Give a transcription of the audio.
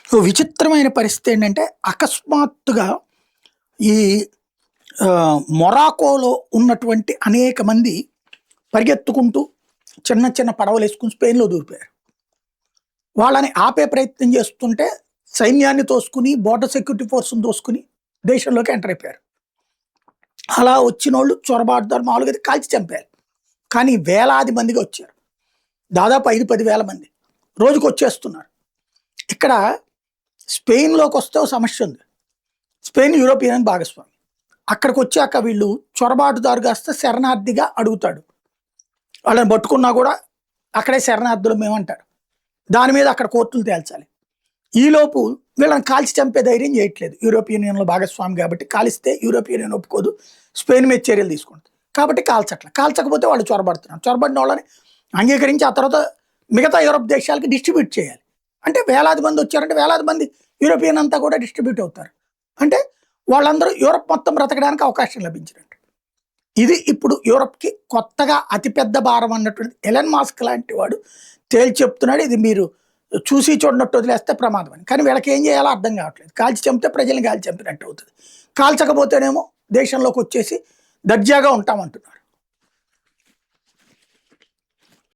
So విచిత్రమైన పరిస్థితి ఏంటంటే అకస్మాత్తుగా ఈ మొరాకోలో ఉన్నటువంటి అనేక మంది పరిగెత్తుకుంటూ చిన్న చిన్న పడవలు వేసుకుని స్పెయిన్లో దూరిపోయారు. వాళ్ళని ఆపే ప్రయత్నం చేస్తుంటే సైన్యాన్ని తోసుకుని బోర్డర్ సెక్యూరిటీ ఫోర్స్ని తోసుకుని దేశంలోకి ఎంటర్ అయిపోయారు. అలా వచ్చిన వాళ్ళు చొరబాటుదారు మామూలుగా అయితే కాల్చి చంపారు. కానీ వేలాది మందిగా వచ్చారు. దాదాపు 5-10 వేల మంది రోజుకు వచ్చేస్తున్నారు. ఇక్కడ స్పెయిన్లోకి వస్తే ఒక సమస్య ఉంది. స్పెయిన్ యూరోపియన్ భాగస్వామి. అక్కడికి వచ్చాక వీళ్ళు చొరబాటుదారు కాస్త శరణార్థిగా అడుగుతాడు. వాళ్ళని పట్టుకున్నా కూడా అక్కడే శరణార్థులు మేమంటారు. దాని మీద అక్కడ కోర్టులు తేల్చాలి. ఈలోపు వీళ్ళని కాల్చి చంపే ధైర్యం చేయట్లేదు. యూరోపియన్ యూనియన్లో భాగస్వామి కాబట్టి కాలిస్తే యూరోపియన్ యూనియన్ ఒప్పుకోదు, స్పెయిన్ మీద చర్యలు తీసుకుంటుంది. కాబట్టి కాల్చకపోతే వాళ్ళు చొరబడుతున్నారు. చొరబడిన వాళ్ళని అంగీకరించి ఆ తర్వాత మిగతా యూరోప్ దేశాలకి డిస్ట్రిబ్యూట్ చేయాలి. అంటే వేలాది మంది వచ్చారంటే వేలాది మంది యూరోపియన్ అంతా కూడా డిస్ట్రిబ్యూట్ అవుతారు. అంటే వాళ్ళందరూ యూరోప్ మొత్తం బ్రతకడానికి అవకాశం లభించినట్టు. ఇది ఇప్పుడు యూరోప్కి కొత్తగా అతిపెద్ద భారం అన్నటువంటి ఎలన్ మాస్క్ లాంటి వాడు తేల్చి చెప్తున్నాడు. ఇది మీరు చూసి చూడనట్టు వదిలేస్తే ప్రమాదం అని. కానీ వీళ్ళకి ఏం చేయాలో అర్థం కావట్లేదు. కాల్చి చంపితే ప్రజల్ని కాల్చి చంపినట్టు అవుతుంది. కాల్చకపోతేనేమో దేశంలోకి వచ్చేసి దర్జాగా ఉంటామంటున్నారు.